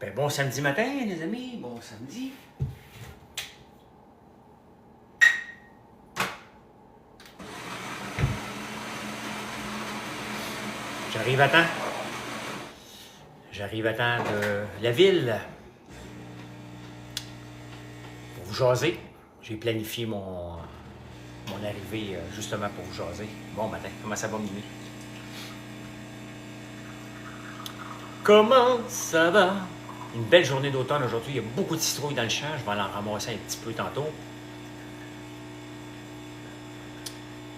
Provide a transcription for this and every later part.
Ben, bon samedi matin, les amis, bon samedi. J'arrive à temps. J'arrive à temps de la ville pour vous jaser. J'ai planifié mon arrivée justement pour vous jaser. Bon matin, comment ça va, Mimi? Comment ça va? Une belle journée d'automne aujourd'hui. Il y a beaucoup de citrouilles dans le champ. Je vais en ramasser un petit peu tantôt.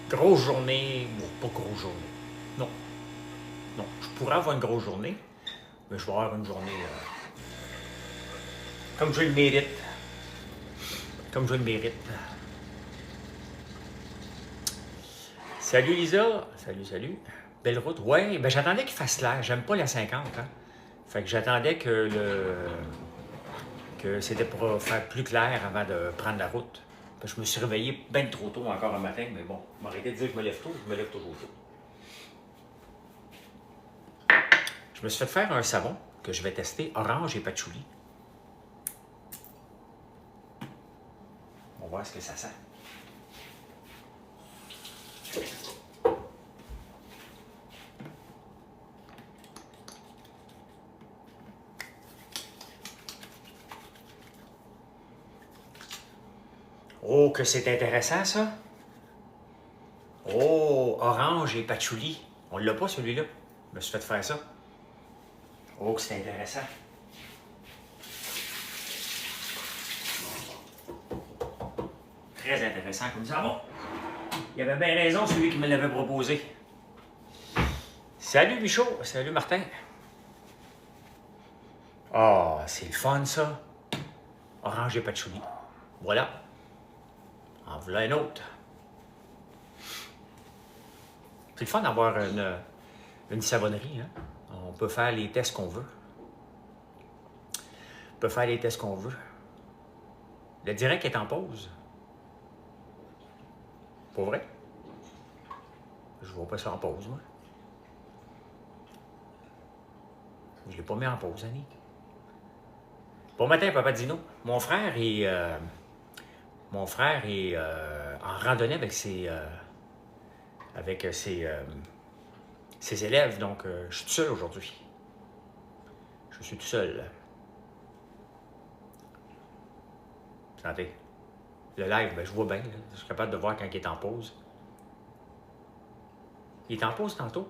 Grosse journée, bon, pas grosse journée. Non. Non, je pourrais avoir une grosse journée, mais je vais avoir une journée comme je le mérite. Comme je le mérite. Salut Lisa. Salut. Belle route. Ouais, ben j'attendais qu'il fasse clair. J'aime pas la 50, hein. Fait que j'attendais que c'était pour faire plus clair avant de prendre la route. Fait que je me suis réveillé bien trop tôt encore un matin, mais bon, m'arrêter de dire que je me lève tôt, je me lève toujours tôt. Je me suis fait faire un savon que je vais tester, orange et patchouli. On va voir ce que ça sent. Oh, que c'est intéressant, ça! Oh, orange et patchouli. On l'a pas, celui-là. Je me suis fait faire ça. Oh, que c'est intéressant. Très intéressant comme ça. Bon, il avait bien raison, celui qui me l'avait proposé. Salut, Michaud. Salut, Martin. Ah, c'est le fun, ça. Orange et patchouli. Voilà. En voilà un autre. C'est le fun d'avoir une savonnerie, hein? On peut faire les tests qu'on veut. On peut faire les tests qu'on veut. Le direct est en pause. Pour vrai? Je vois pas ça en pause, moi. Je l'ai pas mis en pause, Annie. Bon matin, Papa Dino. Mon frère est en randonnée avec ses élèves, donc je suis tout seul aujourd'hui. Je suis tout seul. Santé. Le live, ben, je vois bien. Là. Je suis capable de voir quand il est en pause. Il est en pause tantôt?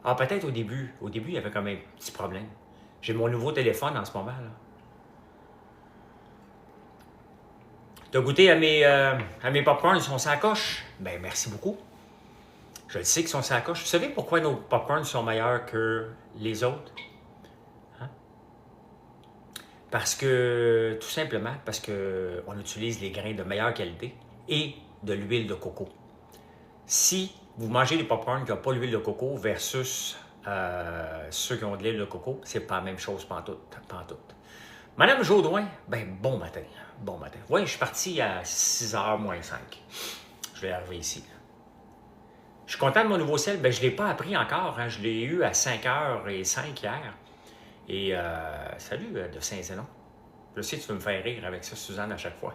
Ah, peut-être au début. Au début, il y avait quand même un petit problème. J'ai mon nouveau téléphone en ce moment, là. T'as goûté à mes popcorns, ils sont sacoches? Ben, merci beaucoup. Je le sais qu'ils sont sacoches. Vous savez pourquoi nos popcorns sont meilleurs que les autres? Hein? Parce que, tout simplement, parce qu'on utilise les grains de meilleure qualité et de l'huile de coco. Si vous mangez des popcorns qui n'ont pas l'huile de coco versus ceux qui ont de l'huile de coco, c'est pas la même chose pantoute. Madame Jaudoin, ben bon matin. Bon matin. Oui, je suis parti à 6h moins 5. Je vais arriver ici. Je suis content de mon nouveau sel. Ben, je ne l'ai pas appris encore. Hein. Je l'ai eu à 5h05 hier. Et salut de Saint-Zénon. Je sais que tu veux me faire rire avec ça, Suzanne, à chaque fois.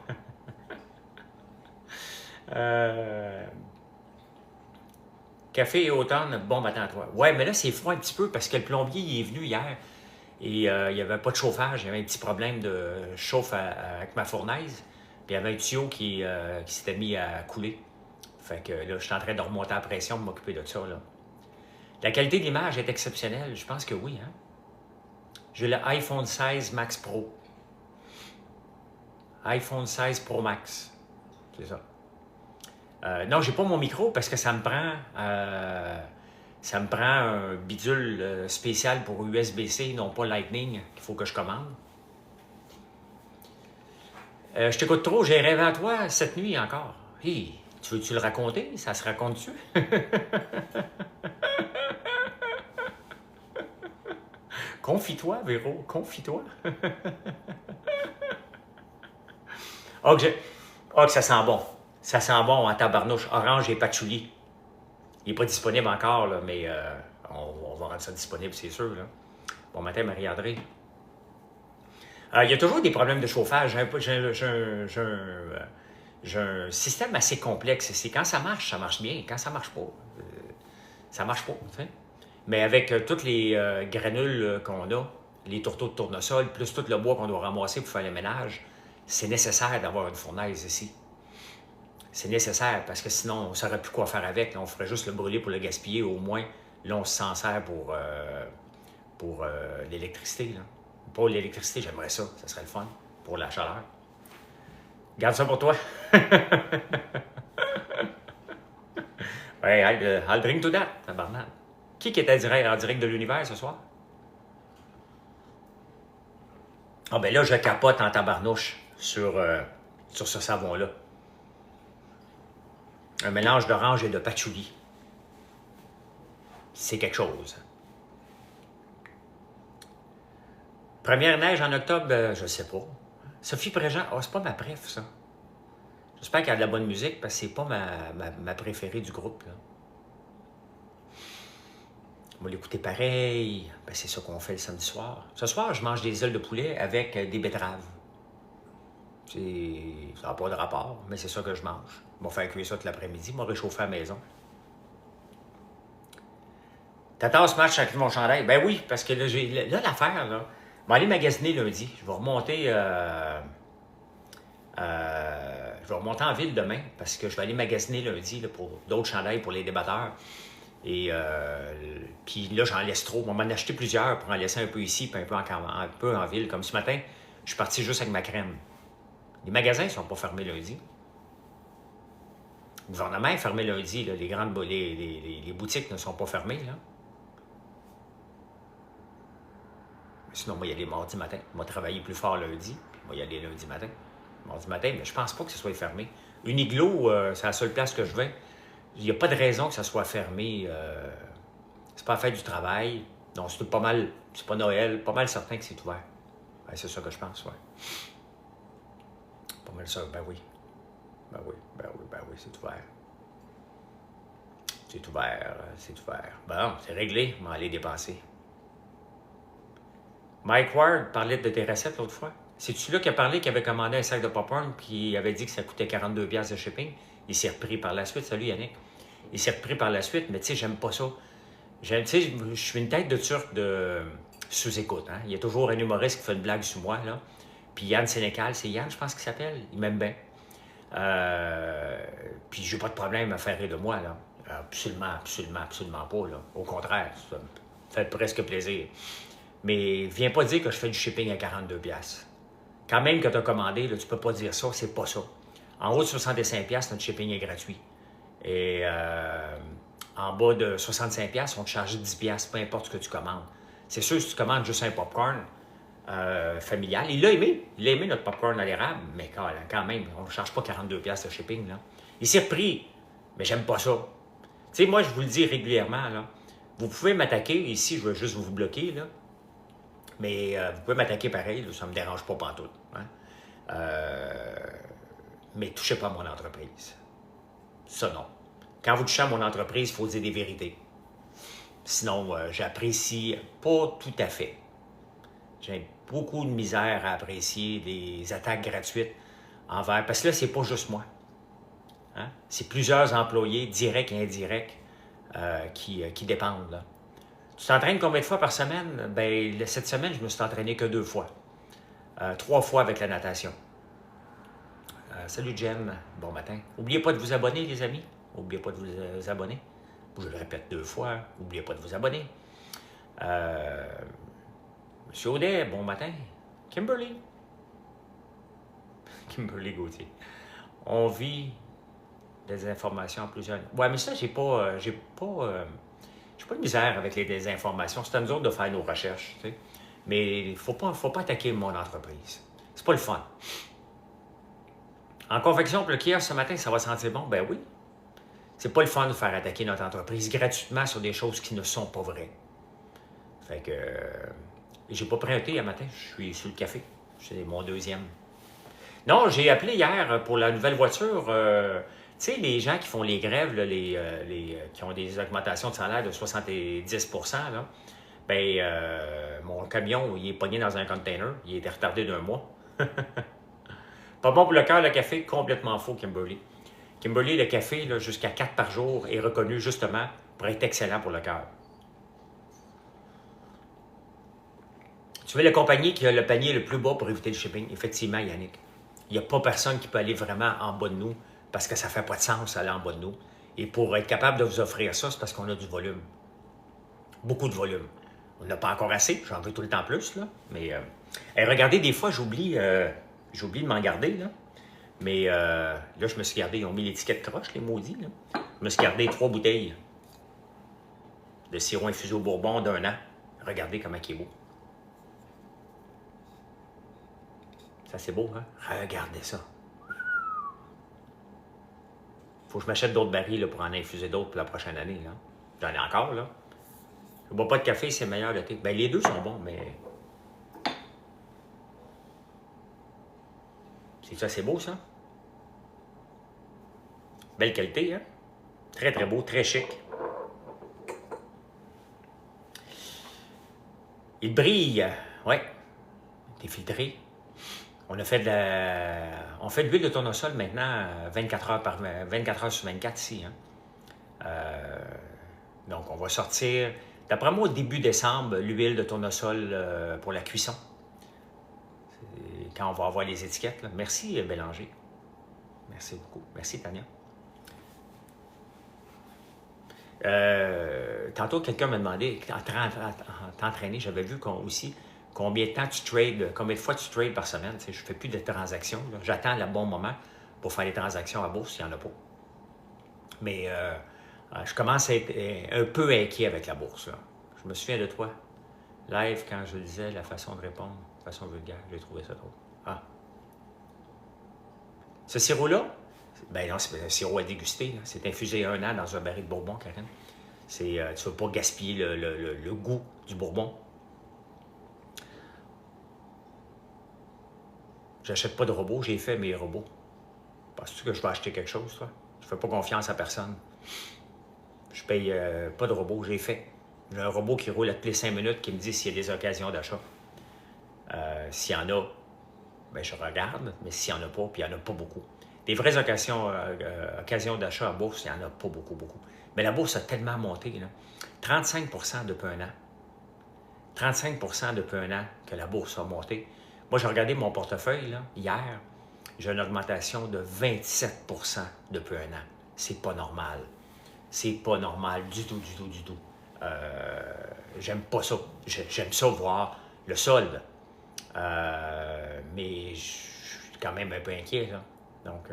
Café et automne, bon matin à toi. Ouais, mais là, c'est froid un petit peu parce que le plombier il est venu hier. Et il n'y avait pas de chauffage, il y avait un petit problème de chauffe avec ma fournaise. Puis il y avait un tuyau qui s'était mis à couler. Fait que là, je suis en train de remonter la pression pour m'occuper de ça. Là. La qualité de l'image est exceptionnelle, je pense que oui. Hein? J'ai le iPhone 16 Max Pro. iPhone 16 Pro Max. C'est ça. Non, j'ai pas mon micro parce que ça me prend un bidule spécial pour USB-C, non pas Lightning, qu'il faut que je commande. Je t'écoute trop, j'ai rêvé à toi cette nuit encore. Hey, tu veux-tu le raconter? Ça se raconte-tu? Confie-toi, Véro, confie-toi. Oh, que ça sent bon. Ça sent bon en tabarnouche, orange et patchouli. Il n'est pas disponible encore, là, mais on va rendre ça disponible, c'est sûr. Là. Bon matin, Marie-André. Il y a toujours des problèmes de chauffage. J'ai un système assez complexe. C'est quand ça marche bien. Quand ça marche pas, ça marche pas. Tu sais. Mais avec toutes les granules qu'on a, les tourteaux de tournesol, plus tout le bois qu'on doit ramasser pour faire le ménage, c'est nécessaire d'avoir une fournaise ici. C'est nécessaire parce que sinon, on ne saurait plus quoi faire avec. Là, on ferait juste le brûler pour le gaspiller. Au moins, là, on s'en sert pour l'électricité. Pour l'électricité, j'aimerais ça. Ça serait le fun pour la chaleur. Garde ça pour toi. Ouais, I'll drink to that, tabarnak. Qui était en direct de l'univers ce soir? Ah ben là, je capote en tabarnouche sur ce savon-là. Un mélange d'orange et de patchouli. C'est quelque chose. Première neige en octobre, je sais pas. Sophie Préjean, c'est pas ma préf, ça. J'espère qu'elle a de la bonne musique, parce que c'est pas ma préférée du groupe, là. On va l'écouter pareil. Ben, c'est ça qu'on fait le samedi soir. Ce soir, je mange des ailes de poulet avec des betteraves. Ça n'a pas de rapport, mais c'est ça que je mange. Je vais faire cuire ça tout l'après-midi, je vais réchauffer à la maison. Ta tasse match avec mon chandail? Ben oui, parce que là l'affaire, là, je vais aller magasiner lundi. Je vais remonter en ville demain, parce que je vais aller magasiner lundi là, pour d'autres chandails pour les débatteurs. Et puis là, j'en laisse trop. On va m'en acheter plusieurs pour en laisser un peu ici, puis un peu en ville. Comme ce matin, je suis parti juste avec ma crème. Les magasins ne sont pas fermés lundi. Le gouvernement est fermé lundi. Là. Les boutiques ne sont pas fermées. Là. Mais sinon, moi, il y a les mardis matin. On va travailler plus fort lundi. Moi, il y a les lundis matin. Mardi matin, mais je pense pas que ce soit fermé. Uniqlo, c'est la seule place que je vais. Il n'y a pas de raison que ça soit fermé. C'est pas la fête du travail. Donc, c'est pas mal. C'est pas Noël. Pas mal certain que c'est ouvert. Ouais, c'est ça que je pense, ouais. Pas mal ça, ben oui. Ben oui, c'est ouvert. C'est ouvert. Bon, c'est réglé. On va aller dépenser. Mike Ward parlait de tes recettes l'autre fois. C'est-tu là qui a parlé qu'il avait commandé un sac de popcorn puis il avait dit que ça coûtait 42$ de shipping? Il s'est repris par la suite. Salut Yannick. Il s'est repris par la suite, mais tu sais, j'aime pas ça. Tu sais, je suis une tête de turc de sous-écoute. Hein? Il y a toujours un humoriste qui fait une blague sur moi, là. Puis Yann Sénécal, c'est Yann, je pense qu'il s'appelle. Il m'aime bien. Puis j'ai pas de problème à faire rire de moi, là. Absolument pas, là. Au contraire, ça me fait presque plaisir. Mais viens pas dire que je fais du shipping à 42$. Quand même que tu as commandé, là, tu peux pas dire ça, c'est pas ça. En haut de 65$, notre shipping est gratuit. Et en bas de 65$, on te charge 10$, peu importe ce que tu commandes. C'est sûr, si tu commandes juste un popcorn familial, il l'a aimé notre popcorn à l'érable, mais quand même, on ne charge pas 42$ de shipping. Là. Il s'est repris, mais j'aime pas ça. Tu sais, moi, je vous le dis régulièrement, là, vous pouvez m'attaquer, ici, je vais juste vous bloquer, là. Mais vous pouvez m'attaquer pareil, là, ça ne me dérange pas pantoute. Hein? Mais touchez pas à mon entreprise. Ça, non. Quand vous touchez à mon entreprise, il faut dire des vérités. Sinon, j'apprécie pas tout à fait. J'ai beaucoup de misère à apprécier des attaques gratuites envers... Parce que là, c'est pas juste moi. Hein? C'est plusieurs employés, directs et indirects, qui dépendent, là. Tu t'entraînes combien de fois par semaine? Ben, cette semaine, je me suis entraîné que 2 fois. 3 fois avec la natation. Salut Jem, bon matin. N'oubliez pas de vous abonner, les amis. N'oubliez pas de vous abonner. Je le répète 2 fois. N'oubliez pas de vous abonner. Monsieur Audet, bon matin. Kimberly Gauthier. On vit des informations en plusieurs... Ouais, mais ça, j'ai pas de misère avec les désinformations. C'est à nous autres de faire nos recherches. Tu sais. Mais il ne faut pas attaquer mon entreprise. C'est pas le fun. En confection pour le kiosque ce matin, ça va sentir bon? Ben oui. C'est pas le fun de faire attaquer notre entreprise gratuitement sur des choses qui ne sont pas vraies. Fait que... j'ai pas pris un thé un matin. Je suis sur le café. C'est mon 2e. Non, j'ai appelé hier pour la nouvelle voiture... tu sais, les gens qui font les grèves, là, qui ont des augmentations de salaire de 70 %, là, Ben, mon camion, il est pogné dans un container. Il a été retardé d'un mois. Pas bon pour le cœur, le café, complètement faux, Kimberly. Kimberly, le café, jusqu'à 4 par jour, est reconnu justement pour être excellent pour le cœur. Tu veux la compagnie qui a le panier le plus bas pour éviter le shipping? Effectivement, Yannick. Il n'y a pas personne qui peut aller vraiment en bas de nous parce que ça ne fait pas de sens aller en bas de nous. Et pour être capable de vous offrir ça, c'est parce qu'on a du volume. Beaucoup de volume. On n'a pas encore assez, j'en veux tout le temps plus, là. Mais regardez, des fois, j'oublie de m'en garder, là. Mais là, je me suis gardé, ils ont mis l'étiquette croche, les maudits, là. Je me suis gardé 3 bouteilles de sirop infusé au bourbon d'1 an. Regardez comment il est beau. Ça, c'est beau, hein? Regardez ça. Faut que je m'achète d'autres barils là, pour en infuser d'autres pour la prochaine année, là. J'en ai encore, là. Je ne bois pas de café, c'est meilleur le thé. Ben, les deux sont bons, mais... C'est beau, ça? Belle qualité, hein? Très, très beau, très chic. Il brille. Ouais. T'es filtré. On fait de l'huile de tournesol maintenant 24 heures sur 24 ici. Hein? Donc, on va sortir, d'après moi, au début décembre, l'huile de tournesol pour la cuisson. Quand on va avoir les étiquettes. Là. Merci, Bélanger. Merci beaucoup. Merci, Tania. Tantôt, quelqu'un m'a demandé, en t'entraîner, j'avais vu aussi combien de temps tu trades, combien de fois tu trades par semaine. Je ne fais plus de transactions. J'attends le bon moment pour faire les transactions à bourse, il n'y en a pas. Mais je commence à être un peu inquiet avec la bourse. Là. Je me souviens de toi. Live, quand je le disais, la façon de répondre, de façon vulgaire, j'ai trouvé ça drôle. Ah. Ce sirop-là, ben non, c'est un sirop à déguster. C'est infusé 1 an dans un baril de bourbon, Karine. Tu ne veux pas gaspiller le goût du bourbon. J'achète pas de robots, j'ai fait mes robots. Penses-tu que je vais acheter quelque chose, toi? Je fais pas confiance à personne. Je paye pas de robot, j'ai fait. J'ai un robot qui roule à toutes les 5 minutes qui me dit s'il y a des occasions d'achat. S'il y en a, ben je regarde, mais s'il n'y en a pas, puis il n'y en a pas beaucoup. Des vraies occasions d'achat à bourse, il n'y en a pas beaucoup. Mais la bourse a tellement monté, là. 35% depuis 1 an. 35% depuis 1 an que la bourse a monté. Moi, j'ai regardé mon portefeuille là, hier. J'ai une augmentation de 27% depuis 1 an. C'est pas normal. C'est pas normal du tout. J'aime pas ça. J'aime ça voir le solde. Mais je suis quand même un peu inquiet. Là. Donc,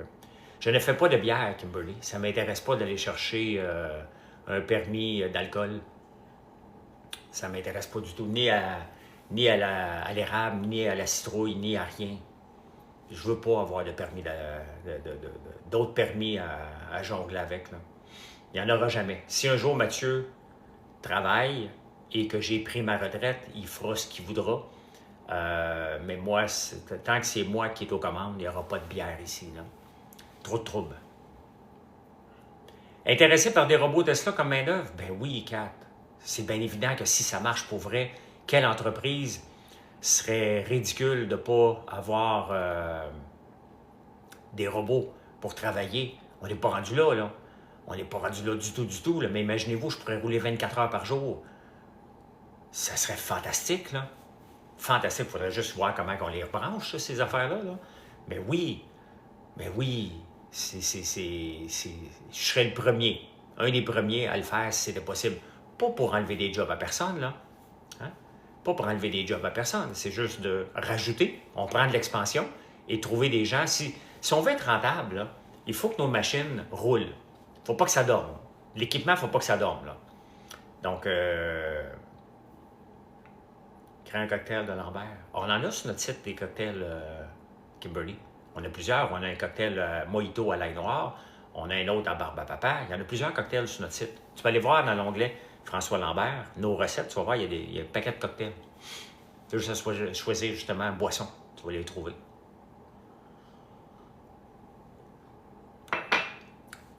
je ne fais pas de bière, Kimberly. Ça ne m'intéresse pas d'aller chercher un permis d'alcool. Ça ne m'intéresse pas du tout. Ni à l'érable, ni à la citrouille, ni à rien. Je ne veux pas avoir de permis d'autres permis à jongler avec. Là. Il n'y en aura jamais. Si un jour Mathieu travaille et que j'ai pris ma retraite, il fera ce qu'il voudra. Mais moi, tant que c'est moi qui est aux commandes, il n'y aura pas de bière ici. Là. Trop de troubles. Intéressé par des robots Tesla comme main-d'œuvre? Ben oui, Kat. C'est bien évident que si ça marche pour vrai, quelle entreprise serait ridicule de ne pas avoir des robots pour travailler? On n'est pas rendu là, là. On n'est pas rendu là du tout. Là. Mais imaginez-vous, je pourrais rouler 24 heures par jour. Ça serait fantastique, là. Fantastique. Il faudrait juste voir comment on les rebranche, ces affaires-là. Là. Mais oui, je serais le premier, un des premiers à le faire si c'était possible. Pas pour enlever des jobs à personne, là. Hein? Pas pour enlever des jobs à personne. C'est juste de rajouter. On prend de l'expansion et trouver des gens. Si on veut être rentable, là, il faut que nos machines roulent. Il ne faut pas que ça dorme. L'équipement, il ne faut pas que ça dorme. Là. Donc, créer un cocktail de Lambert. On en a sur notre site des cocktails Kimberly. On a plusieurs. On a un cocktail Mojito à l'ail noir. On a un autre à barbe à papa. Il y en a plusieurs cocktails sur notre site. Tu peux aller voir dans l'onglet François Lambert, nos recettes. Tu vas voir, il y a un paquet de cocktails. Tu as juste à choisir justement boisson. Tu vas les trouver.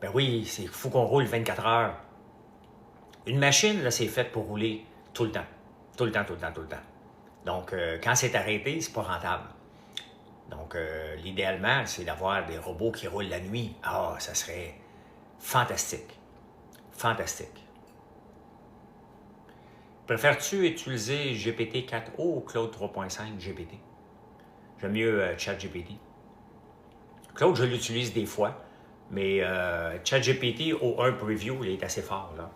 Ben oui, il faut qu'on roule 24 heures. Une machine, là, c'est faite pour rouler tout le temps. Tout le temps, tout le temps, tout le temps. Donc, quand c'est arrêté, c'est pas rentable. Donc, l'idéalement, c'est d'avoir des robots qui roulent la nuit. Ah, ça serait fantastique. Fantastique. Préfères-tu utiliser GPT-4o ou Claude 3.5 GPT? J'aime mieux ChatGPT. Claude, je l'utilise des fois, mais ChatGPT au 1 Preview, il est assez fort, là.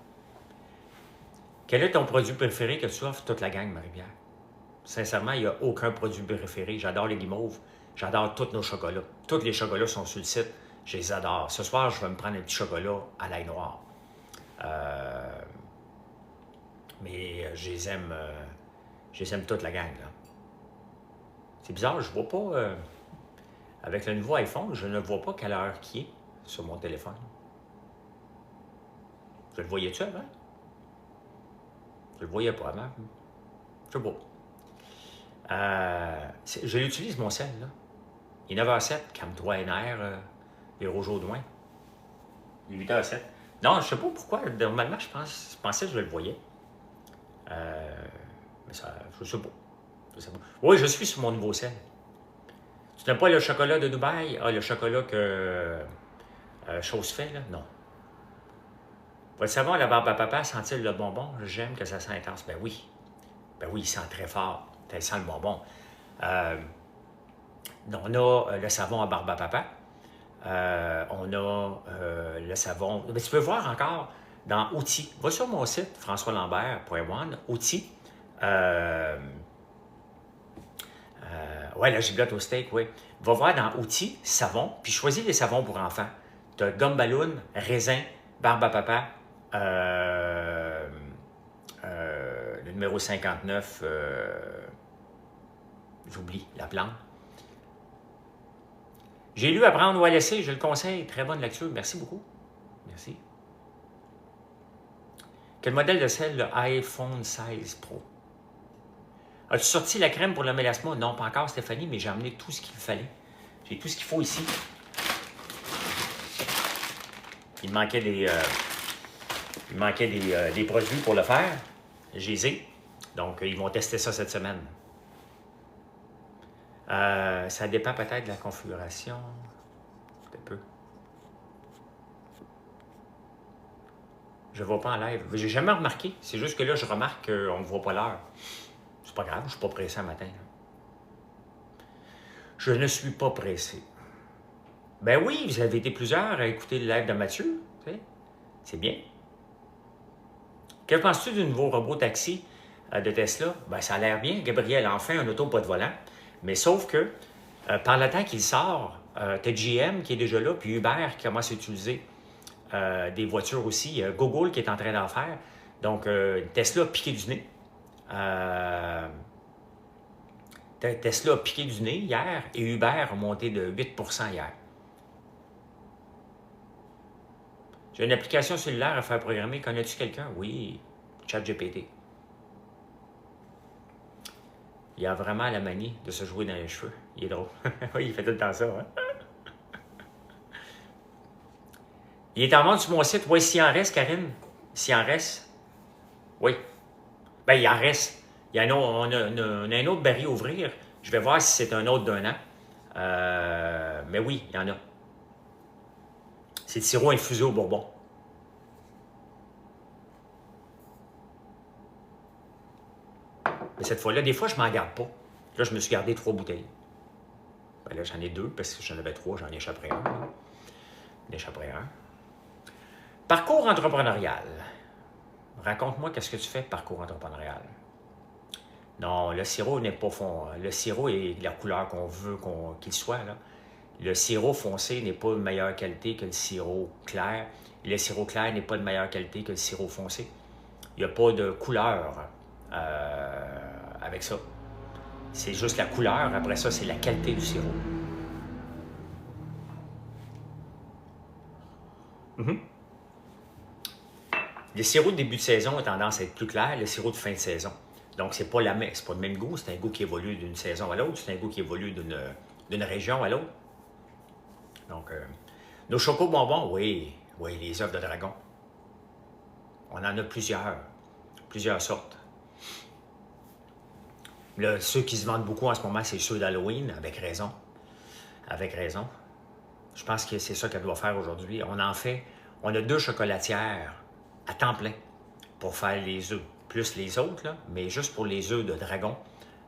Quel est ton produit préféré que tu offres toute la gang, Marie-Pierre? Sincèrement, il n'y a aucun produit préféré. J'adore les guimauves. J'adore tous nos chocolats. Tous les chocolats sont sur le site. Je les adore. Ce soir, je vais me prendre un petit chocolat à l'ail noir. Mais je les aime toute la gang, là. C'est bizarre, je ne vois pas... avec le nouveau iPhone, je ne vois pas quelle heure qui est sur mon téléphone. Je le voyais-tu avant? Je le voyais pas avant. Je sais pas. Je l'utilise, mon sel, là. Il est 9h07, calme-toi, NR, les Rougeaudouin. Il est 8h07. Non, je sais pas pourquoi. Normalement, je pensais que je le voyais. Mais ça, je sais pas. Oui, je suis sur mon nouveau sel. Tu n'aimes pas le chocolat de Dubaï? Ah, le chocolat que Chose fait, là? Non. Votre savon à la barbe à papa sent-il le bonbon? J'aime que ça sent intense. Ben oui. Ben oui, il sent très fort. Ça sent le bonbon. On a le savon à barbe à papa. On a le savon... Mais tu peux voir encore dans Outils. Va sur mon site, françoislambert.one, Outils. Ouais, la giglotte au steak, oui. Va voir dans Outils, savon, puis choisis les savons pour enfants. Tu as gomme ballon, raisin, barbe à papa, le numéro 59, j'oublie, la plante. J'ai lu Apprendre ou à laisser, je le conseille. Très bonne lecture, merci beaucoup. Merci. Quel modèle de sel, le iPhone 16 Pro? As-tu sorti la crème pour le mélasma? Non, pas encore, Stéphanie, mais j'ai amené tout ce qu'il fallait. J'ai tout ce qu'il faut ici. Il manquait des produits pour le faire. Je les ai. Donc, ils vont tester ça cette semaine. Ça dépend peut-être de la configuration. Un peu. Je ne vois pas en live. J'ai jamais remarqué. C'est juste que là, je remarque qu'on ne voit pas l'heure. C'est pas grave, je ne suis pas pressé un matin. Je ne suis pas pressé. Ben oui, vous avez été plusieurs à écouter le live de Mathieu. C'est bien. Que penses-tu du nouveau robot taxi de Tesla? Ben, ça a l'air bien. Gabriel, enfin, un auto pas de volant. Mais sauf que, par le temps qu'il sort, tu as GM qui est déjà là, puis Uber qui commence à utiliser des voitures aussi. Il y a Google qui est en train d'en faire. Donc, Tesla a piqué du nez. Tesla a piqué du nez hier et Uber a monté de 8% hier. J'ai une application cellulaire à faire programmer. Connais-tu quelqu'un? Oui, ChatGPT. Il a vraiment la manie de se jouer dans les cheveux. Il est drôle. Oui, il fait tout le temps ça. Hein? Il est en vente sur mon site. Oui, s'il en reste, Karine. S'il en reste. Oui. Bien, il en reste. On a un autre baril à ouvrir. Je vais voir si c'est un autre d'1 an. Mais oui, il y en a. C'est le sirop infusé au bourbon. Mais cette fois-là, des fois, je ne m'en garde pas. Là, je me suis gardé 3 bouteilles. Ben là, j'en ai 2 parce que j'en avais 3, j'en échapperai un. J'en échapperai un. Parcours entrepreneurial. Raconte-moi qu'est-ce que tu fais, parcours entrepreneurial. Non, le sirop n'est pas fond. Le sirop est la couleur qu'on veut qu'il soit, là. Le sirop foncé n'est pas de meilleure qualité que le sirop clair. Et le sirop clair n'est pas de meilleure qualité que le sirop foncé. Il n'y a pas de couleur avec ça. C'est juste la couleur. Après ça, c'est la qualité du sirop. Le sirop de début de saison a tendance à être plus clair, le sirop de fin de saison. Donc, c'est pas le même goût. C'est un goût qui évolue d'une saison à l'autre. C'est un goût qui évolue d'une région à l'autre. Donc, nos chocobonbons, oui, les œufs de dragon. On en a plusieurs sortes. Là, ceux qui se vendent beaucoup en ce moment, c'est ceux d'Halloween, avec raison. Avec raison. Je pense que c'est ça qu'elle doit faire aujourd'hui. On a 2 chocolatières à temps plein pour faire les œufs, plus les autres, là, mais juste pour les œufs de dragon.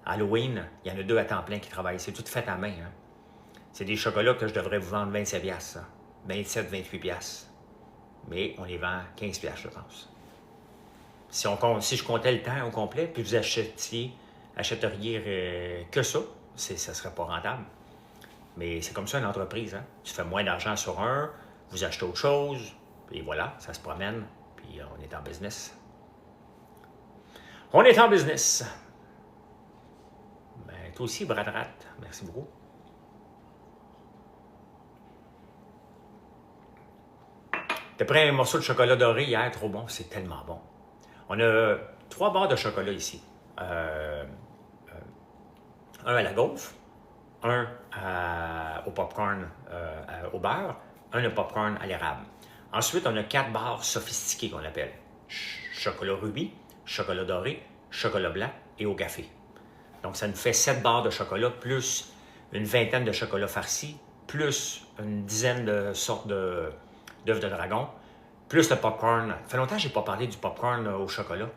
Halloween, il y en a 2 à temps plein qui travaillent. C'est tout fait à main. Hein. C'est des chocolats que je devrais vous vendre 27 piastres, 27, 28 piastres. Mais on les vend 15 piastres, je pense. Si je comptais le temps au complet, puis vous achèteriez que ça ne serait pas rentable. Mais c'est comme ça une entreprise. Hein? Tu fais moins d'argent sur un, vous achetez autre chose, et voilà, ça se promène, puis on est en business. On est en business. Ben, toi aussi, Bradrat, merci beaucoup. T'as pris un morceau de chocolat doré hier, trop bon, c'est tellement bon. On a 3 barres de chocolat ici. Un à la gaufre, un au popcorn au beurre, un au popcorn à l'érable. Ensuite, on a 4 barres sophistiquées qu'on appelle. Chocolat rubis, chocolat doré, chocolat blanc et au café. Donc, ça nous fait 7 barres de chocolat, plus une vingtaine de chocolats farcis, plus une dizaine de sortes d'œufs de dragon, plus le popcorn. Ça fait longtemps que je n'ai pas parlé du popcorn au chocolat.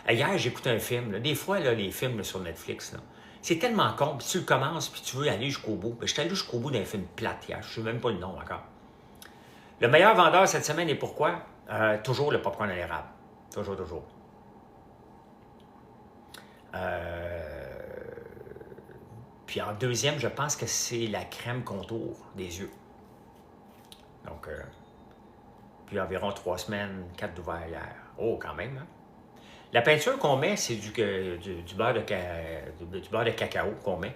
Hier, j'écoutais un film. Là. Des fois, là, les films là, sur Netflix, c'est tellement con. Puis tu le commences, puis tu veux aller jusqu'au bout. Je suis allé jusqu'au bout d'un film plate hier. Je ne sais même pas le nom encore. Le meilleur vendeur cette semaine est pourquoi? Toujours le popcorn à l'érable. Toujours, toujours. Puis en deuxième, je pense que c'est la crème contour des yeux. Donc, puis environ 3 semaines, 4 d'ouvert hier. Oh, quand même, hein? La peinture qu'on met, c'est du beurre de cacao qu'on met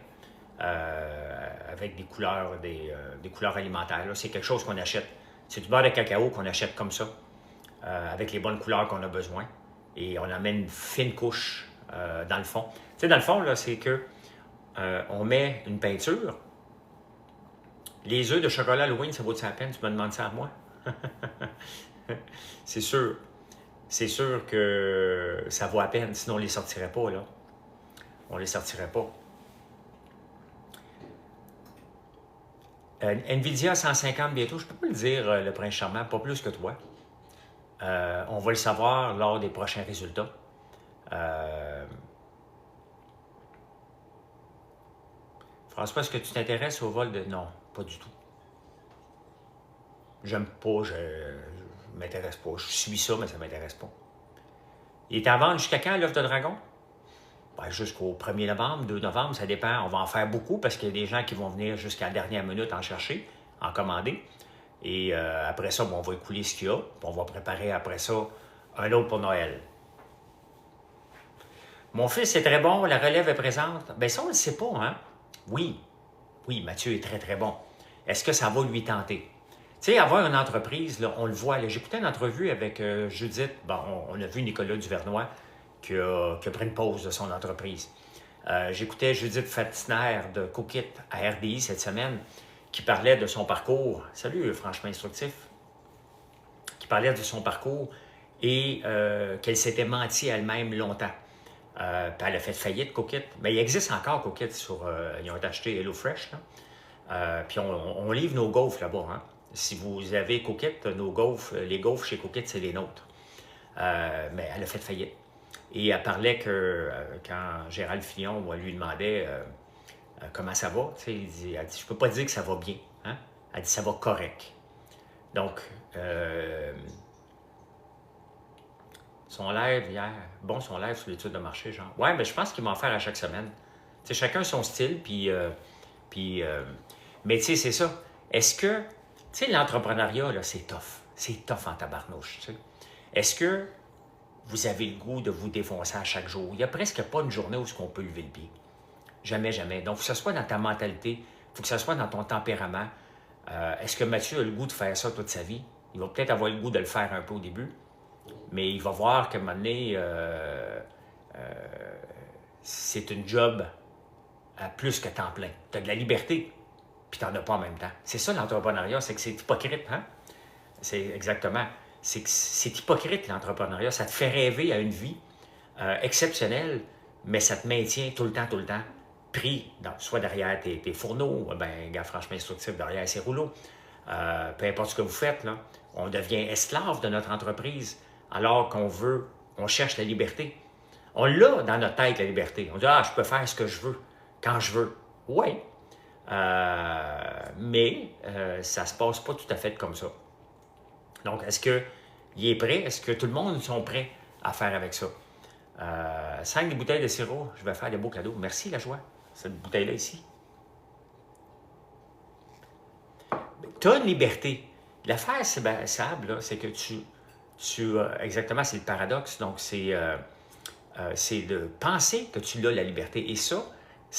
avec des couleurs, des couleurs alimentaires. C'est quelque chose qu'on achète. C'est du beurre de cacao qu'on achète comme ça, avec les bonnes couleurs qu'on a besoin. Et on en met une fine couche dans le fond. Tu sais, dans le fond, là, c'est que on met une peinture. Les œufs de chocolat Halloween, ça vaut-tu la peine? Tu me demandes ça à moi? C'est sûr. C'est sûr que ça vaut la peine, sinon on ne les sortirait pas, là. On ne les sortirait pas. Nvidia 150 bientôt, je ne peux pas le dire, le prince charmant, pas plus que toi. On va le savoir lors des prochains résultats. François, est-ce que tu t'intéresses au vol de... Non, pas du tout. J'aime pas, je m'intéresse pas. Je suis ça, mais ça ne m'intéresse pas. Il est à vendre jusqu'à quand, l'œuf de dragon? Ben, jusqu'au 1er novembre, 2 novembre, ça dépend. On va en faire beaucoup parce qu'il y a des gens qui vont venir jusqu'à la dernière minute en chercher, en commander. Et après ça, bon, on va écouler ce qu'il y a. Puis on va préparer après ça un autre pour Noël. Mon fils est très bon, la relève est présente. Bien, ça, on ne le sait pas, hein? Oui, Mathieu est très, très bon. Est-ce que ça va lui tenter? Tu sais, avoir une entreprise, là, on le voit. J'écoutais une entrevue avec Judith. Bon, on a vu Nicolas Duvernois qui a pris une pause de son entreprise. J'écoutais Judith Fatiner de Cookit à RDI cette semaine qui parlait de son parcours. Salut, franchement instructif. Qui parlait de son parcours et qu'elle s'était menti elle-même longtemps. Puis elle a fait faillite, Cookit. Mais il existe encore Cookit ils ont acheté HelloFresh. Puis on livre nos gaufres là-bas. Hein? Si vous avez Cookit, les gaufres chez Cookit, c'est les nôtres. Mais elle a fait faillite. Et elle parlait que quand Gérald Fillon lui demandait comment ça va, elle dit, je peux pas dire que ça va bien. Hein? Elle dit, ça va correct. Donc, son live hier, son live sur l'étude de marché, genre. Ouais, mais je pense qu'il va en faire à chaque semaine. T'sais, chacun son style, mais tu sais, c'est ça. Est-ce que, tu sais, l'entrepreneuriat, là, c'est tough. C'est tough en tabarnouche, tu sais. Est-ce que vous avez le goût de vous défoncer à chaque jour? Il n'y a presque pas une journée où on peut lever le pied. Jamais, jamais. Donc, il faut que ce soit dans ta mentalité, il faut que ce soit dans ton tempérament. Est-ce que Mathieu a le goût de faire ça toute sa vie? Il va peut-être avoir le goût de le faire un peu au début, mais il va voir qu'à un moment donné, c'est une job à plus que temps plein. Tu as de la liberté, puis tu n'en as pas en même temps. C'est ça l'entrepreneuriat, c'est que c'est hypocrite, hein? C'est exactement. C'est hypocrite l'entrepreneuriat. Ça te fait rêver à une vie exceptionnel, mais ça te maintient tout le temps, pris, soit derrière tes fourneaux, ben, gars, franchement instructif, derrière ces rouleaux. Peu importe ce que vous faites, là, on devient esclave de notre entreprise, alors on cherche la liberté. On l'a dans notre tête, la liberté. On dit, je peux faire ce que je veux, quand je veux. Oui, mais ça ne se passe pas tout à fait comme ça. Donc, est-ce qu'il est prêt? Est-ce que tout le monde sont prêts à faire avec ça? 5 des bouteilles de sirop, je vais faire des beaux cadeaux. Merci, la joie, cette bouteille-là ici. Tu as une liberté. L'affaire, Sable, c'est que exactement, c'est le paradoxe. Donc, c'est de penser que tu as la liberté. Et ça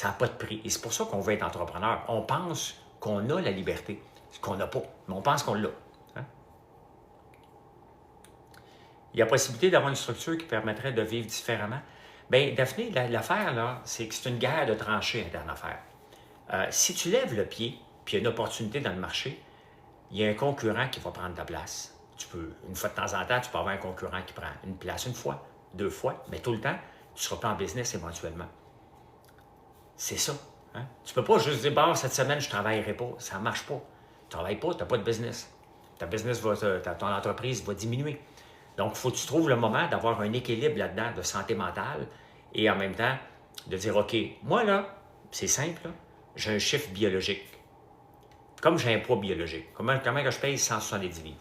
n'a pas de prix. Et c'est pour ça qu'on veut être entrepreneur. On pense qu'on a la liberté, ce qu'on n'a pas, mais on pense qu'on l'a. Hein? Il y a possibilité d'avoir une structure qui permettrait de vivre différemment. Bien, Daphné, l'affaire, là, c'est que c'est une guerre de tranchées interne affaire. Si tu lèves le pied, puis il y a une opportunité dans le marché, il y a un concurrent qui va prendre ta place. Une fois de temps en temps, tu peux avoir un concurrent qui prend une place une fois, 2 fois, mais tout le temps, tu ne seras pas en business éventuellement. C'est ça. Hein? Tu ne peux pas juste dire, bon, cette semaine, je ne travaillerai pas. Ça ne marche pas. Tu ne travailles pas, tu n'as pas de business. Ton entreprise va diminuer. Donc, il faut que tu trouves le moment d'avoir un équilibre là-dedans de santé mentale et en même temps de dire, OK, moi, là, c'est simple, là, j'ai un chiffre biologique. Comme j'ai un poids biologique. Comment que je paye 170 livres?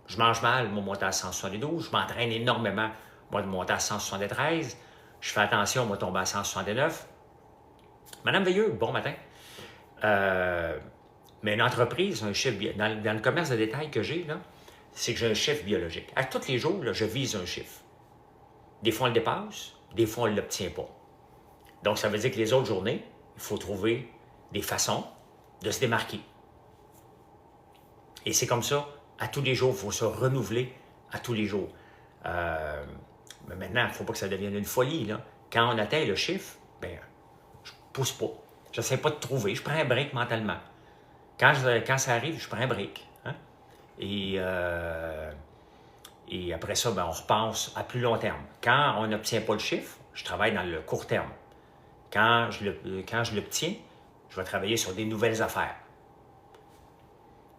Je mange mal, moi, monter à 172. Je m'entraîne énormément, moi, de monter à 173. Je fais attention, moi, de tomber à 169. Madame Veilleux, bon matin. Mais une entreprise, un chiffre, dans le commerce de détail que j'ai, là, c'est que j'ai un chiffre biologique. À tous les jours, là, je vise un chiffre. Des fois, on le dépasse, des fois, on ne l'obtient pas. Donc, ça veut dire que les autres journées, il faut trouver des façons de se démarquer. Et c'est comme ça, à tous les jours, il faut se renouveler à tous les jours. Mais maintenant, il ne faut pas que ça devienne une folie. Là. Quand on atteint le chiffre, ben, je ne pousse pas. Je n'essaie pas de trouver. Je prends un break mentalement. Quand ça arrive, je prends un break. Hein? Et après ça, ben, on repense à plus long terme. Quand on n'obtient pas le chiffre, je travaille dans le court terme. Quand je l'obtiens, je vais travailler sur des nouvelles affaires.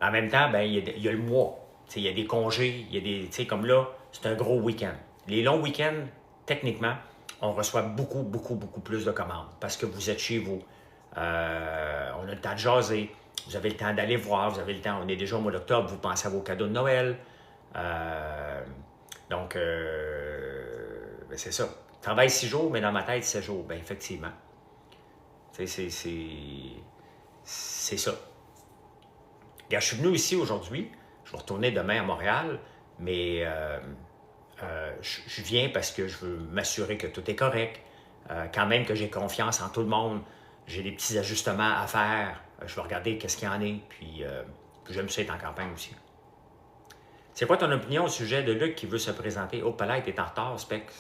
En même temps, ben, il y a le mois. Il y a des congés, il y a des. Comme là, c'est un gros week-end. Les longs week-ends, techniquement, on reçoit beaucoup plus de commandes parce que vous êtes chez vous. On a le temps de jaser, vous avez le temps d'aller voir, vous avez le temps. On est déjà au mois d'octobre, vous pensez à vos cadeaux de Noël. Donc, ben, c'est ça. Je travaille 6 jours, mais dans ma tête, 7 jours. Bien, effectivement. C'est ça. Regarde, je suis venu ici aujourd'hui. Je vais retourner demain à Montréal, mais je viens parce que je veux m'assurer que tout est correct. Quand même que j'ai confiance en tout le monde. J'ai des petits ajustements à faire. Je vais regarder qu'est-ce qu'il y en a. Puis j'aime ça être en campagne aussi. C'est quoi ton opinion au sujet de Luc qui veut se présenter? Oh, Palette est en retard, Specs.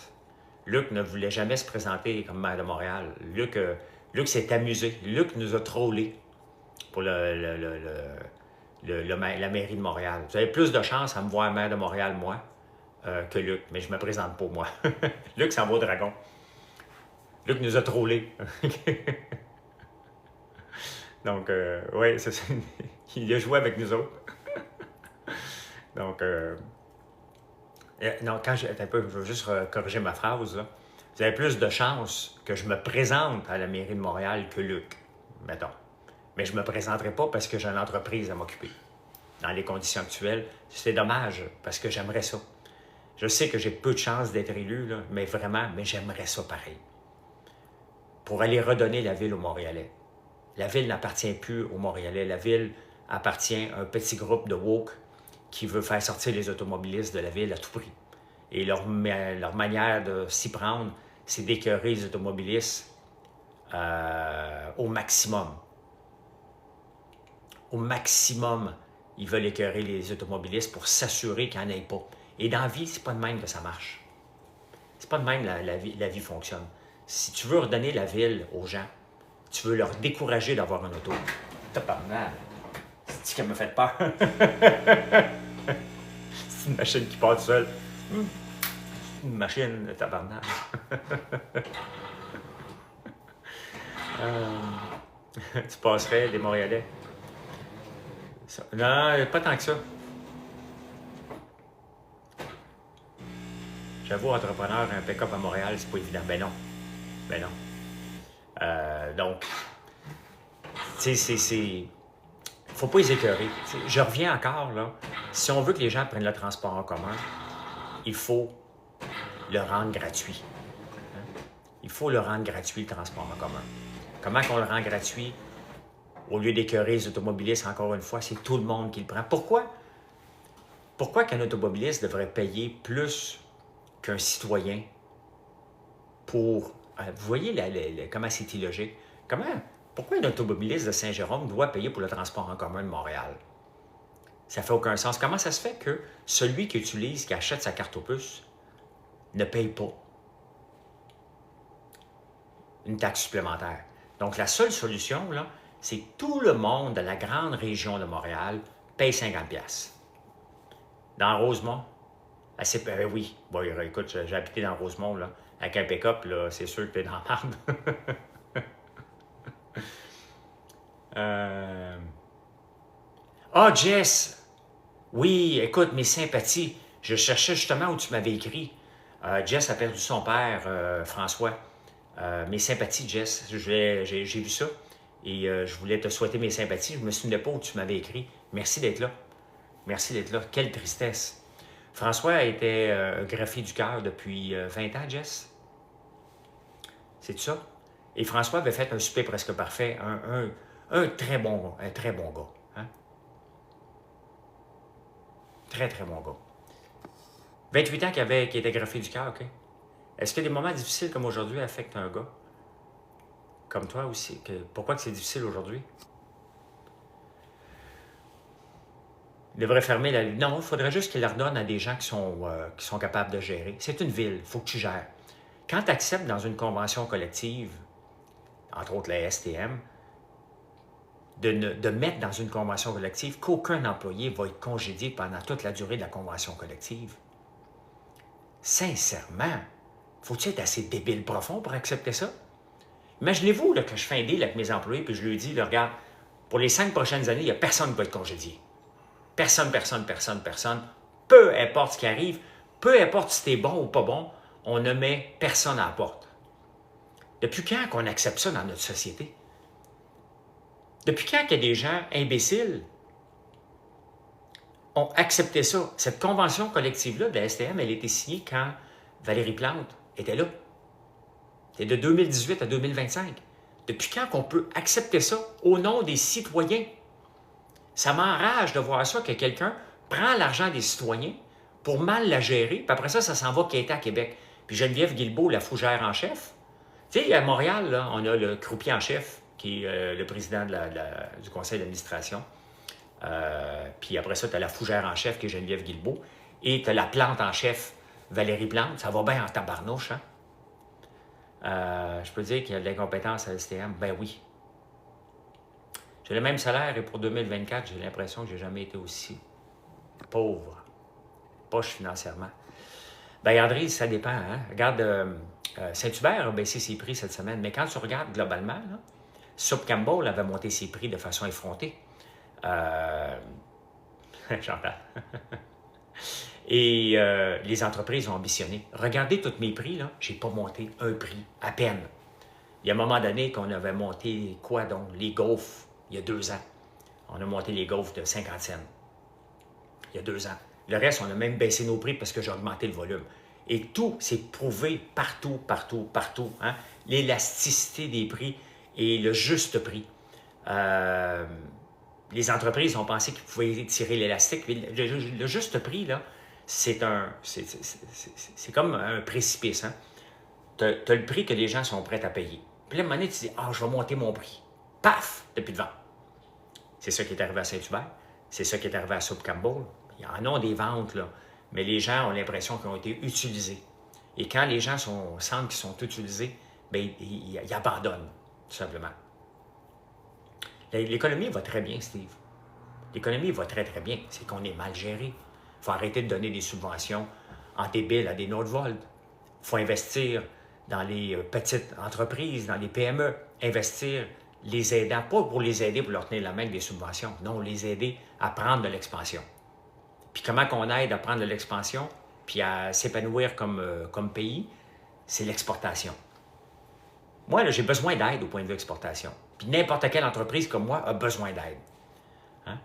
Luc ne voulait jamais se présenter comme maire de Montréal. Luc s'est amusé. Luc nous a trollés pour la mairie de Montréal. Vous avez plus de chance à me voir maire de Montréal, moi, que Luc. Mais je ne me présente pas, moi. Luc s'en va au dragon. Luc nous a trollés. Donc, oui, c'est ça. Il a joué avec nous autres. Donc, non, un peu, je veux juste corriger ma phrase, là. Vous avez plus de chances que je me présente à la mairie de Montréal que Luc, mettons. Mais je ne me présenterai pas parce que j'ai une entreprise à m'occuper. Dans les conditions actuelles, c'est dommage parce que j'aimerais ça. Je sais que j'ai peu de chances d'être élu, là, mais j'aimerais ça pareil. Pour aller redonner la ville aux Montréalais. La ville n'appartient plus aux Montréalais. La ville appartient à un petit groupe de woke qui veut faire sortir les automobilistes de la ville à tout prix. Et leur manière de s'y prendre, c'est d'écœurer les automobilistes au maximum. Au maximum, ils veulent écœurer les automobilistes pour s'assurer qu'il n'y en ait pas. Et dans la vie, c'est pas de même que ça marche. C'est pas de même la vie fonctionne. Si tu veux redonner la ville aux gens, tu veux leur décourager d'avoir un auto. T'as pas mal. C'est-tu qu'elle me fait peur? C'est une machine qui part toute seule. Une machine de tabarnak. Tu passerais des Montréalais. Non, pas tant que ça. J'avoue, entrepreneur, un pick-up à Montréal, c'est pas évident. Ben non. Ben non. Donc, tu sais, faut pas les écœurer. T'sais, je reviens encore, là. Si on veut que les gens prennent le transport en commun, il faut le rendre gratuit. Il faut le rendre gratuit, le transport en commun. Comment qu'on le rend gratuit? Au lieu d'écœurer les automobilistes, encore une fois, c'est tout le monde qui le prend. Pourquoi qu'un automobiliste devrait payer plus qu'un citoyen pour... Vous voyez comment c'est illogique? Pourquoi un automobiliste de Saint-Jérôme doit payer pour le transport en commun de Montréal? Ça fait aucun sens. Comment ça se fait que celui qui achète sa carte au puce, ne paye pas une taxe supplémentaire? Donc, la seule solution, là, c'est que tout le monde de la grande région de Montréal paye 50$. Dans Rosemont, oui. Bon, écoute, j'ai habité dans Rosemont, là, avec un pick-up, là, c'est sûr que t'es dans la merde. Ah, Jess! Oui, écoute, mes sympathies. Je cherchais justement où tu m'avais écrit. Jess a perdu son père, François. Mes sympathies, Jess. J'ai vu ça. Et je voulais te souhaiter mes sympathies. Je ne me souvenais pas où tu m'avais écrit. Merci d'être là. Merci d'être là. Quelle tristesse. François était greffé du cœur depuis 20 ans, Jess. C'est ça? Et François avait fait un souper presque parfait. Un très bon gars. Hein? Très, très bon gars. 28 ans qu'il était greffé du cœur, OK? Est-ce que des moments difficiles comme aujourd'hui affectent un gars? Comme toi aussi. Pourquoi que c'est difficile aujourd'hui? Il devrait fermer la... Non, il faudrait juste qu'il la redonne à des gens qui sont capables de gérer. C'est une ville, il faut que tu gères. Quand tu acceptes dans une convention collective, entre autres la STM, de mettre dans une convention collective qu'aucun employé va être congédié pendant toute la durée de la convention collective, sincèrement, faut-il être assez débile profond pour accepter ça? Imaginez-vous là, que je fais un deal avec mes employés puis je leur dis, là, regarde, pour les 5 prochaines années, il n'y a personne qui va être congédié. Personne. Peu importe ce qui arrive, peu importe si t'es bon ou pas bon, on ne met personne à la porte. Depuis quand qu'on accepte ça dans notre société? Depuis quand qu'il y a des gens imbéciles ont accepté ça? Cette convention collective-là de la STM, elle a été signée quand Valérie Plante était là. C'est de 2018 à 2025. Depuis quand qu'on peut accepter ça au nom des citoyens? Ça m'enrage de voir ça, que quelqu'un prend l'argent des citoyens pour mal la gérer, puis après ça s'en va quêter à Québec. Puis Geneviève Guilbeault, la fougère en chef. Tu sais, à Montréal, là, on a le croupier en chef, qui est le président du conseil d'administration. Puis après ça, tu as la fougère en chef, qui est Geneviève Guilbeault. Et tu as la plante en chef, Valérie Plante. Ça va bien en tabarnouche, hein? Je peux dire qu'il y a de l'incompétence à l'STM. Ben oui. J'ai le même salaire et pour 2024, j'ai l'impression que j'ai jamais été aussi pauvre, poche financièrement. Ben André, ça dépend. Hein? Regarde, Saint-Hubert a baissé ses prix cette semaine, mais quand tu regardes globalement, là, Soup Campbell avait monté ses prix de façon effrontée. J'entends. Et les entreprises ont ambitionné. Regardez tous mes prix, là, j'ai pas monté un prix, à peine. Il y a un moment donné qu'on avait monté, quoi donc, les gaufres, il y a 2 ans. On a monté les gaufres de 50 cents. Il y a 2 ans. Le reste, on a même baissé nos prix parce que j'ai augmenté le volume. Et tout, c'est prouvé partout. Hein? L'élasticité des prix et le juste prix. Les entreprises ont pensé qu'ils pouvaient tirer l'élastique. Le juste prix, là, c'est comme un précipice. Hein? Tu as le prix que les gens sont prêts à payer. Puis là, à un moment donné, tu dis, je vais monter mon prix. Paf! Depuis devant. C'est ça qui est arrivé à Saint-Hubert. C'est ça qui est arrivé à Soup Campbell. Il y en a des ventes, là. Mais les gens ont l'impression qu'ils ont été utilisés. Et quand les gens sentent qu'ils sont utilisés, bien, ils abandonnent, tout simplement. L'économie va très bien, Steve. L'économie va très, très bien. C'est qu'on est mal géré. Il faut arrêter de donner des subventions en débile à des Nordvolt. Il faut investir dans les petites entreprises, dans les PME, investir, les aidant, pas pour les aider pour leur tenir la main avec des subventions, non, les aider à prendre de l'expansion. Puis comment qu'on aide à prendre de l'expansion, puis à s'épanouir comme pays, c'est l'exportation. Moi, j'ai besoin d'aide au point de vue exportation. Puis n'importe quelle entreprise comme moi a besoin d'aide. Hein?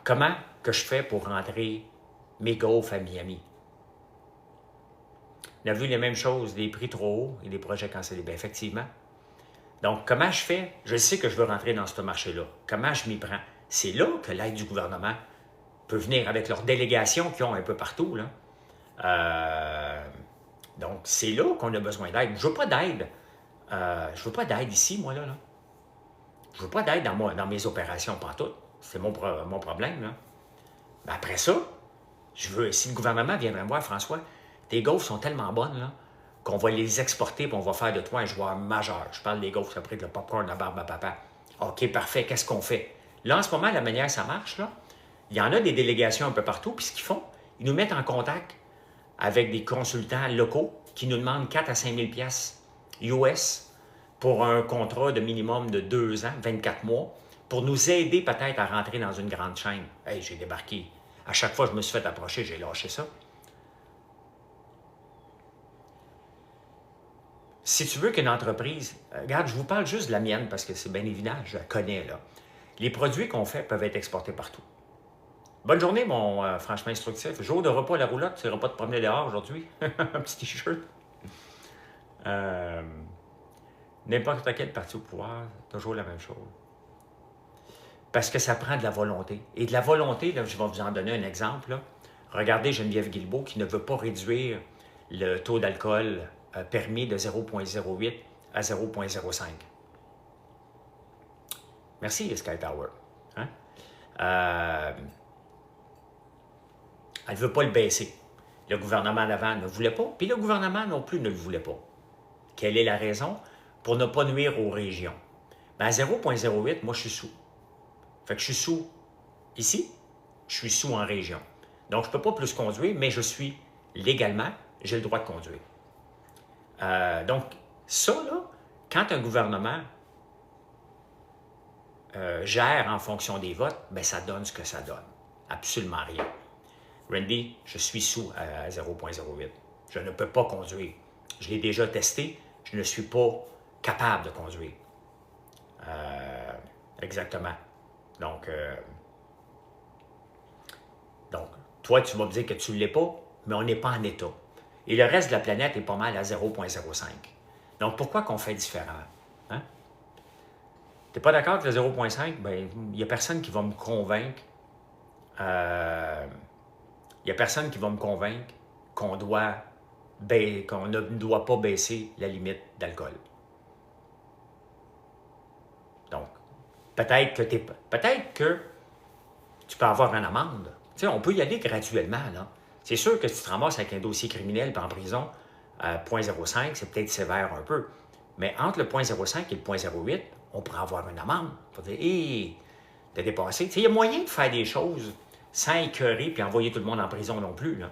Comment que je fais pour rentrer mes golfs à Miami? On a vu les mêmes choses, des prix trop hauts et des projets cancellés. Bien, effectivement. Donc, comment je fais? Je sais que je veux rentrer dans ce marché-là. Comment je m'y prends? C'est là que l'aide du gouvernement peut venir avec leurs délégations qu'ils ont un peu partout. Là. Donc, c'est là qu'on a besoin d'aide. Je ne veux pas d'aide. Je veux pas d'aide ici, moi, là. Je veux pas d'aide dans mes opérations, pantoute. C'est mon problème, là. Mais après ça, si le gouvernement viendrait me voir, François, tes gaufres sont tellement bonnes, là, qu'on va les exporter et on va faire de toi un joueur majeur. Je parle des gaufres après de le popcorn, la barbe à papa. OK, parfait, qu'est-ce qu'on fait? Là, en ce moment, la manière ça marche, là, il y en a des délégations un peu partout, puis ce qu'ils font, ils nous mettent en contact avec des consultants locaux qui nous demandent 4 à 5 000 US pour un contrat de minimum de 2 ans, 24 mois, pour nous aider peut-être à rentrer dans une grande chaîne. Hey, j'ai débarqué. À chaque fois que je me suis fait approcher, j'ai lâché ça. Si tu veux qu'une entreprise... Regarde, je vous parle juste de la mienne parce que c'est bien évident, je la connais, là. Les produits qu'on fait peuvent être exportés partout. Bonne journée, mon franchement instructif. Jour de repas à la roulotte, tu n'iras pas te promener dehors aujourd'hui. Un petit t-shirt. N'importe quel parti au pouvoir, toujours la même chose. Parce que ça prend de la volonté. Et de la volonté, là, je vais vous en donner un exemple. Là. Regardez Geneviève Guilbeault qui ne veut pas réduire le taux d'alcool permis de 0,08 à 0,05. Merci, Sky Tower. Hein? Elle ne veut pas le baisser. Le gouvernement d'avant ne voulait pas, puis le gouvernement non plus ne le voulait pas. Quelle est la raison? Pour ne pas nuire aux régions. Bien, à 0,08, moi, je suis sous. Fait que je suis sous ici, je suis sous en région. Donc, je ne peux pas plus conduire, mais je suis légalement, j'ai le droit de conduire. Donc, ça, là, quand un gouvernement gère en fonction des votes, bien, ça donne ce que ça donne. Absolument rien. Randy, je suis sous à 0,08. Je ne peux pas conduire. Je l'ai déjà testé, je ne suis pas capable de conduire. Exactement. Donc, toi, tu vas me dire que tu ne l'es pas, mais on n'est pas en état. Et le reste de la planète est pas mal à 0,05. Donc, pourquoi qu'on fait différent? Hein? Tu n'es pas d'accord avec le 0,5? Bien, il n'y a personne qui va me convaincre. Il n'y a personne qui va me convaincre qu'on ne doit pas baisser la limite d'alcool. Donc, peut-être que tu peux avoir une amende. Tu sais, on peut y aller graduellement, là. C'est sûr que si tu te ramasses avec un dossier criminel et en prison à 0,05, c'est peut-être sévère un peu. Mais entre le 0,05 et le 0,08, on pourrait avoir une amende. Pour dire, hé, t'as dépassé. Tu sais, il y a moyen de faire des choses sans écœurer puis envoyer tout le monde en prison non plus, là.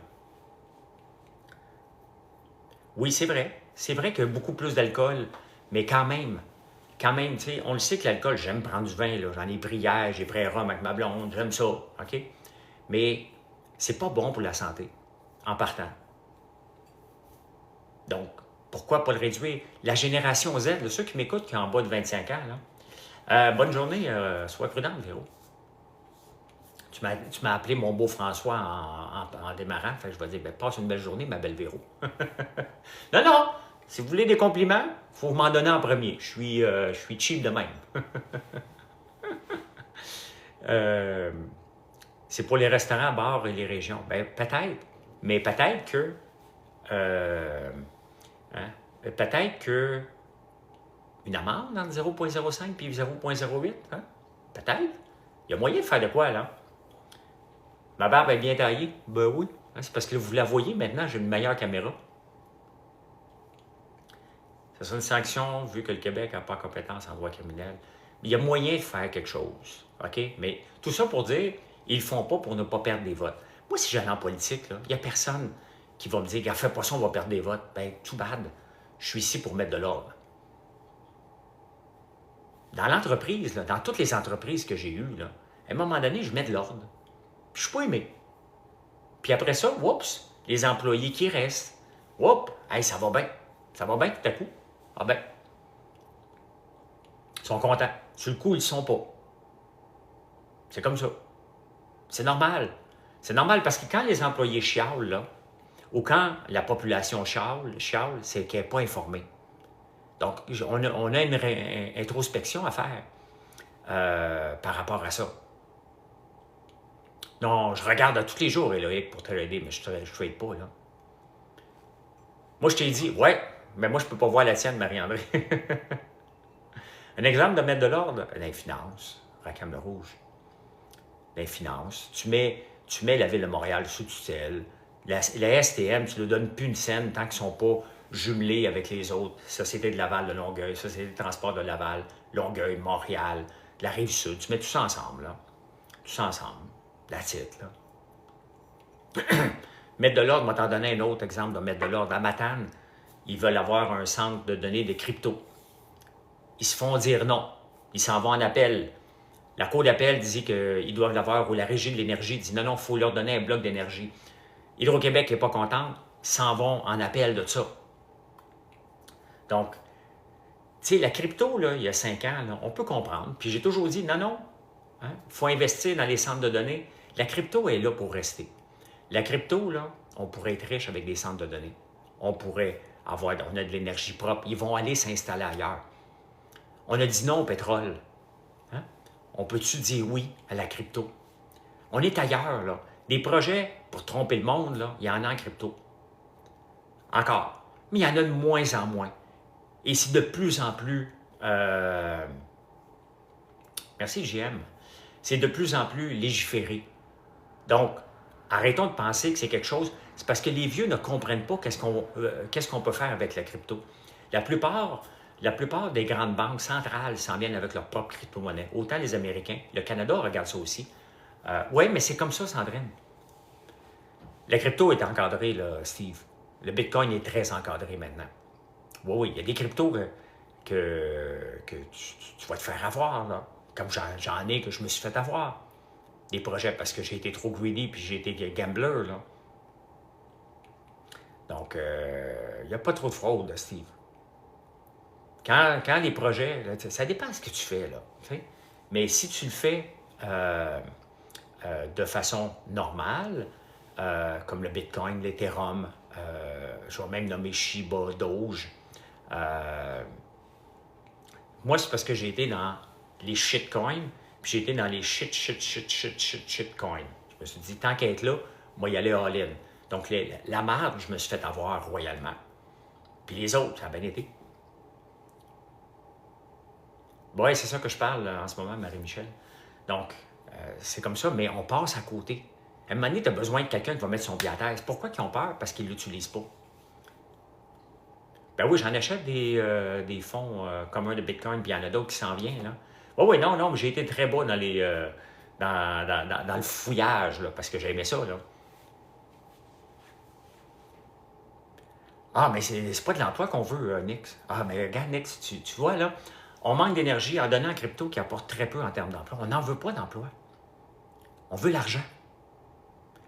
Oui, c'est vrai. C'est vrai qu'il y a beaucoup plus d'alcool, mais quand même, tu sais, on le sait que l'alcool, j'aime prendre du vin, là. J'en ai pris hier, j'ai pris un rhum avec ma blonde, j'aime ça, OK? Mais c'est pas bon pour la santé, en partant. Donc, pourquoi pas le réduire? La génération Z, là, ceux qui m'écoutent, qui ont en bas de 25 ans, là, bonne journée, sois prudent, Véro. Tu m'as appelé mon beau François en démarrant, fait que je vais dire, ben, passe une belle journée, ma belle Véro. Non, si vous voulez des compliments, il faut m'en donner en premier. Je suis cheap de même. C'est pour les restaurants, bars et les régions. Bien, peut-être, mais peut-être que... peut-être que... Une amende entre 0,05 et 0,08, hein? Peut-être. Il y a moyen de faire de quoi, là? Ma barbe est bien taillée? Ben oui. C'est parce que vous la voyez maintenant, j'ai une meilleure caméra. Ce sera une sanction vu que le Québec n'a pas compétence en droit criminel. Il y a moyen de faire quelque chose. OK? Mais tout ça pour dire, ils ne le font pas pour ne pas perdre des votes. Moi, si j'allais en politique, il n'y a personne qui va me dire, fais pas ça, on va perdre des votes. Ben, too bad. Je suis ici pour mettre de l'ordre. Dans l'entreprise, dans toutes les entreprises que j'ai eues, là, à un moment donné, je mets de l'ordre. Puis je suis pas aimé. Puis après ça, oups, les employés qui restent, oups, hey, ça va bien. Ça va bien tout à coup. Ah ben, ils sont contents. Sur le coup, ils ne sont pas. C'est comme ça. C'est normal. C'est normal parce que quand les employés chialent, là, ou quand la population chiale, c'est qu'elle n'est pas informée. Donc, on a une introspection à faire par rapport à ça. Non, je regarde à tous les jours, Éloïc, pour te l'aider, mais je ne trade pas, là. Moi, je t'ai dit, ouais, mais moi, je ne peux pas voir la tienne, Marie-André. Un exemple de mettre de l'ordre, les finances, Rackham le Rouge. Les finances. Tu mets la Ville de Montréal sous tutelle. La STM, tu ne leur donnes plus une scène tant qu'ils ne sont pas jumelés avec les autres. Société de Laval de Longueuil, Société de transport de Laval, Longueuil, Montréal, la Rive-Sud. Tu mets tout ça ensemble, là. Tout ça ensemble. That's it, là. Mettre de l'ordre, je vais t'en donner un autre exemple de mettre de l'ordre. À Matane, ils veulent avoir un centre de données de crypto. Ils se font dire non. Ils s'en vont en appel. La Cour d'appel dit qu'ils doivent l'avoir, ou la Régie de l'énergie dit non, il faut leur donner un bloc d'énergie. Hydro-Québec n'est pas contente, s'en vont en appel de ça. Donc, tu sais, la crypto, là, il y a 5 ans, là, on peut comprendre. Puis j'ai toujours dit, non, il faut investir dans les centres de données. La crypto est là pour rester. La crypto, là, on pourrait être riche avec des centres de données. On a de l'énergie propre. Ils vont aller s'installer ailleurs. On a dit non au pétrole. Hein? On peut-tu dire oui à la crypto? On est ailleurs, là. Des projets pour tromper le monde, là, il y en a en crypto. Encore. Mais il y en a de moins en moins. Et c'est de plus en plus... Merci, JM. C'est de plus en plus légiféré. Donc, arrêtons de penser que c'est quelque chose... C'est parce que les vieux ne comprennent pas qu'est-ce qu'on peut faire avec la crypto. La plupart des grandes banques centrales s'en viennent avec leur propre crypto-monnaie. Autant les Américains. Le Canada regarde ça aussi. Oui, mais c'est comme ça, Sandrine. La crypto est encadrée, là, Steve. Le Bitcoin est très encadré maintenant. Oui, il y a des cryptos que tu vas te faire avoir, là. Comme j'en ai que je me suis fait avoir. Des projets parce que j'ai été trop greedy puis j'ai été gambler, là. Donc, il n'y a pas trop de fraude, Steve. Quand les projets, là, ça dépend de ce que tu fais, là. T'sais? Mais si tu le fais de façon normale, comme le Bitcoin, l'Ethereum, je vais même nommer Shiba, Doge. Moi, c'est parce que j'ai été dans les shitcoins, puis j'ai été dans les shitcoins. Je me suis dit, tant qu'à être là, moi, y aller all-in. Donc, la marge, je me suis fait avoir royalement. Puis les autres, ça a bien été. Oui, c'est ça que je parle en ce moment, Marie-Michel. Donc, c'est comme ça, mais on passe à côté. À un moment donné, tu as besoin de quelqu'un qui va mettre son pied à terre. Pourquoi ils ont peur? Parce qu'ils ne l'utilisent pas. Ben oui, j'en achète des fonds communs de Bitcoin, puis il y en a d'autres qui s'en viennent, là. Oui, non, mais j'ai été très bas dans dans le fouillage, là, parce que j'aimais ça, là. Ah, mais c'est pas de l'emploi qu'on veut, Nix. Ah, mais regarde, Nix, tu vois, là, on manque d'énergie en donnant un crypto qui apporte très peu en termes d'emploi. On n'en veut pas d'emploi. On veut l'argent.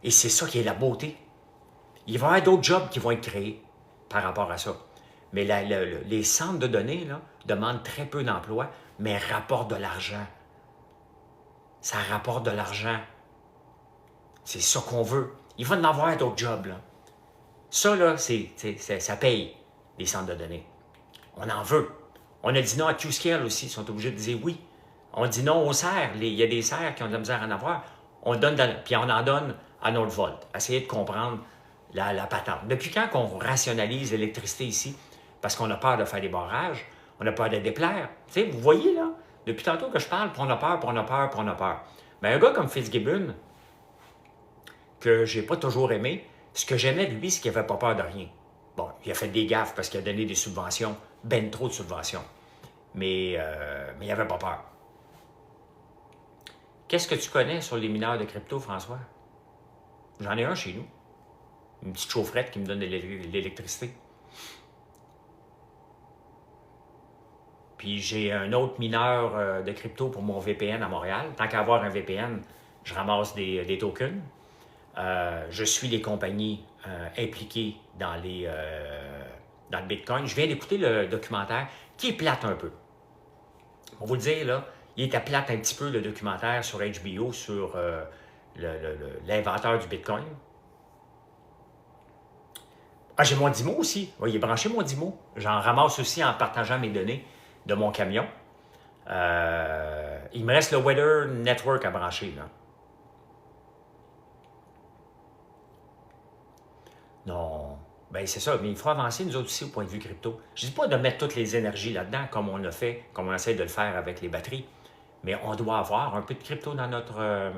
Et c'est ça qui est la beauté. Il va y avoir d'autres jobs qui vont être créés par rapport à ça. Mais les centres de données là, demandent très peu d'emplois, mais rapportent de l'argent. Ça rapporte de l'argent. C'est ça qu'on veut. Il va y en avoir d'autres jobs, là. Ça, là, ça paye, les centres de données. On en veut. On a dit non à Qscale aussi. Ils sont obligés de dire oui. On dit non aux serres. Il y a des serres qui ont de la misère à en avoir. On donne puis on en donne à notre volt. Essayez de comprendre la patente. Depuis quand qu'on rationalise l'électricité ici? Parce qu'on a peur de faire des barrages, on a peur de déplaire. Tu sais, vous voyez, là, depuis tantôt que je parle, puis on a peur. Mais un gars comme Fitzgibbon, que j'ai pas toujours aimé, ce que j'aimais de lui, c'est qu'il n'avait pas peur de rien. Bon, il a fait des gaffes parce qu'il a donné des subventions, ben trop de subventions. Mais il n'avait pas peur. Qu'est-ce que tu connais sur les mineurs de crypto, François? J'en ai un chez nous. une petite chaufferette qui me donne de l'électricité. Puis j'ai un autre mineur de crypto pour mon VPN à Montréal. Tant qu'à avoir un VPN, je ramasse des tokens. Je suis les compagnies impliquées dans le Bitcoin. Je viens d'écouter le documentaire qui est plate un peu. On va vous le dire, là, il était plate un petit peu le documentaire sur HBO sur l'inventeur du Bitcoin. Ah, j'ai mon Dimo aussi. Oui, il est branché mon Dimo. J'en ramasse aussi en partageant mes données de mon camion. Il me reste le Weather Network à brancher, là. Non. Ben c'est ça, mais il faut avancer nous autres aussi au point de vue crypto. Je ne dis pas de mettre toutes les énergies là-dedans comme on l'a fait, comme on essaie de le faire avec les batteries, mais on doit avoir un peu de crypto dans notre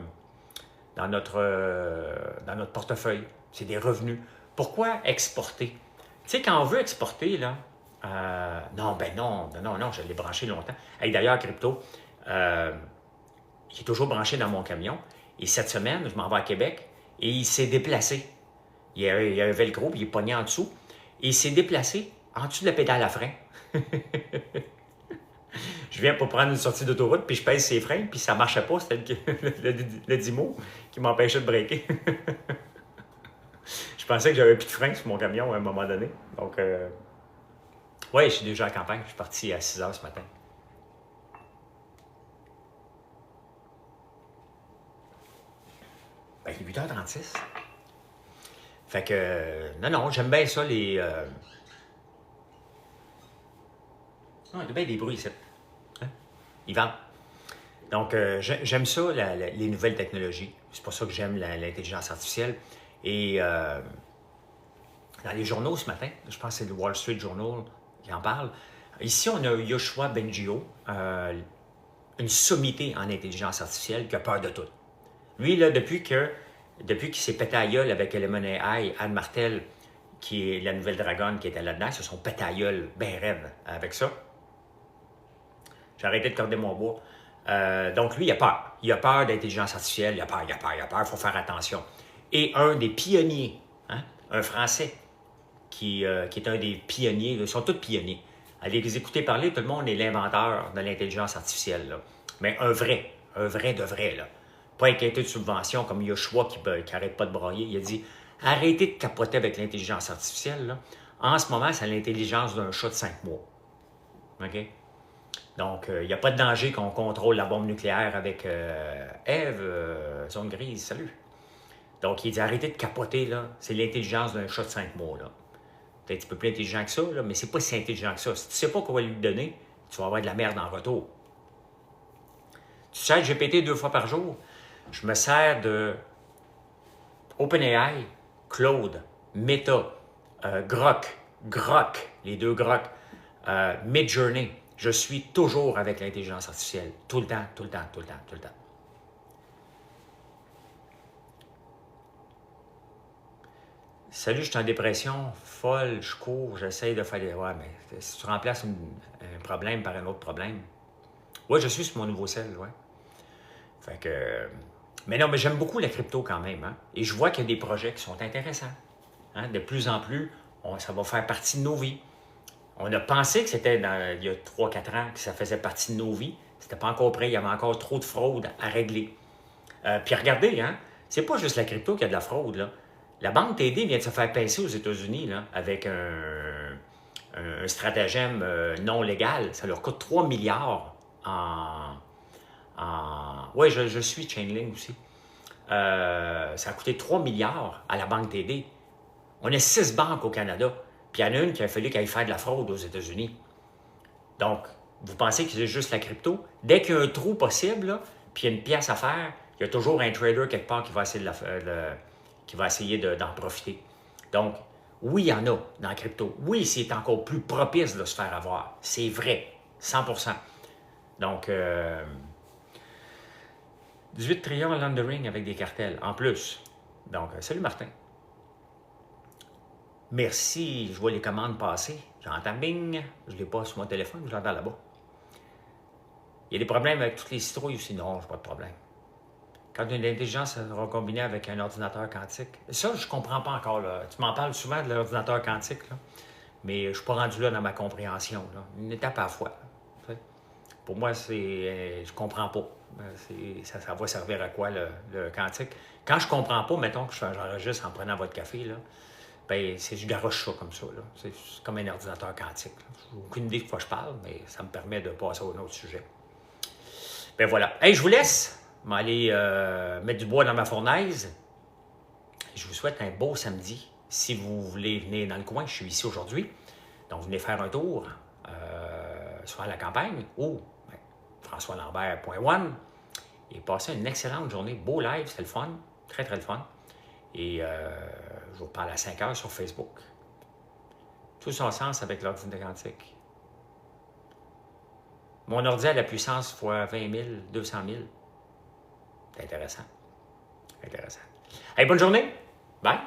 portefeuille. C'est des revenus. Pourquoi exporter? Tu sais, quand on veut exporter, là, non, je l'ai branché longtemps. Hey, d'ailleurs, crypto, il est toujours branché dans mon camion. Et cette semaine, je m'en vais à Québec et il s'est déplacé. Il y a un velcro, puis il est pogné en dessous. Et il s'est déplacé en dessous de la pédale à frein. Je viens pour prendre une sortie d'autoroute, puis je pèse ses freins, puis ça ne marchait pas. C'était le Dimo qui m'empêchait de breaker. Je pensais que j'avais plus de frein sur mon camion à un moment donné. Donc, oui, je suis déjà à la campagne. Je suis parti à 6 h ce matin. Ben, il est 8h36. Fait que, non, j'aime bien ça, les... Non, il y a bien des bruits ici. Hein? Ils vendent. Donc, j'aime ça, les nouvelles technologies. C'est pour ça que j'aime l'intelligence artificielle. Et dans les journaux ce matin, je pense que c'est le Wall Street Journal qui en parle. Ici, on a Yoshua Bengio, une sommité en intelligence artificielle qui a peur de tout. Lui, là, depuis qu'il s'est pété à gueule avec Element AI, Anne Martel, qui est la nouvelle dragonne qui était là-dedans, ils se sont pété à gueule bien raide avec ça. J'ai arrêté de corder mon bois. Donc, lui, il a peur. Il a peur d'intelligence artificielle. Il a peur. Il faut faire attention. Et un des pionniers, hein, un Français, qui est un des pionniers, ils sont tous pionniers. Allez les écouter parler, tout le monde est l'inventeur de l'intelligence artificielle. Là. Mais un vrai de vrai. Là. Pas inquiété de subvention comme Yoshua qui n'arrête pas de broyer. Il a dit arrêtez de capoter avec l'intelligence artificielle. Là. En ce moment, c'est l'intelligence d'un chat de 5 mois. OK? Donc, il n'y a pas de danger qu'on contrôle la bombe nucléaire avec Ève, zone grise, salut. Donc, il dit arrêtez de capoter, là. C'est l'intelligence d'un chat de 5 mois, là. Peut-être un petit peu plus intelligent que ça, là, mais c'est pas si intelligent que ça. Si tu sais pas quoi lui donner, tu vas avoir de la merde en retour. Tu sais, GPT 2 fois par jour. Je me sers de OpenAI, Claude, Meta, Grok, les deux Grok, Midjourney. Je suis toujours avec l'intelligence artificielle. Tout le temps. Salut, je suis en dépression, folle, je cours, j'essaye de faire des... Ouais, mais si tu remplaces un problème par un autre problème... Ouais, je suis sur mon nouveau sel, ouais. Fait que... Mais non, mais j'aime beaucoup la crypto quand même, hein. Et je vois qu'il y a des projets qui sont intéressants. Hein? De plus en plus, ça va faire partie de nos vies. On a pensé que c'était il y a 3-4 ans que ça faisait partie de nos vies. C'était pas encore prêt, il y avait encore trop de fraude à régler. Puis regardez, hein, c'est pas juste la crypto qui a de la fraude, là. La banque TD vient de se faire pincer aux États-Unis là, avec un stratagème non légal. Ça leur coûte 3 milliards en... Oui, je suis Chainlink aussi. Ça a coûté 3 milliards à la banque TD. On a 6 banques au Canada. Puis il y en a une qui a fallu qu'elle fasse de la fraude aux États-Unis. Donc, vous pensez que c'est juste la crypto? Dès qu'il y a un trou possible, là, puis il y a une pièce à faire, il y a toujours un trader quelque part qui va essayer d'en profiter. Donc, oui, il y en a dans la crypto. Oui, c'est encore plus propice de se faire avoir. C'est vrai, 100%. Donc, 18 trillions laundering avec des cartels, en plus. Donc, salut Martin. Merci, je vois les commandes passer. J'entends bing, je ne l'ai pas sur mon téléphone, je l'entends là-bas. Il y a des problèmes avec toutes les citrouilles aussi? Non, je n'ai pas de problème. quand une intelligence sera combinée avec un ordinateur quantique. Ça, je ne comprends pas encore. Là. Tu m'en parles souvent de l'ordinateur quantique, là, mais je ne suis pas rendu là dans ma compréhension. Là. Une étape à la fois. Là, pour moi, je ne comprends pas. Ça va servir à quoi le quantique? Quand je ne comprends pas, mettons que j'enregistre en prenant votre café, là, ben, je garoche ça comme ça. C'est comme un ordinateur quantique. Je n'ai aucune idée de quoi je parle, mais ça me permet de passer à un autre sujet. Ben voilà. Hey, je vous laisse. Je vais aller mettre du bois dans ma fournaise. Je vous souhaite un beau samedi. Si vous voulez venir dans le coin, je suis ici aujourd'hui. Donc, venez faire un tour sur la campagne ou françoislambert.one et passez une excellente journée. Beau live, c'est le fun. Très, très le fun. Et je vous parle à 5 heures sur Facebook. Tout son sens avec l'ordinateur quantique. Mon ordi a la puissance fois 20 000, 200 000. C'est intéressant. Intéressant. Hey, bonne journée. Bye.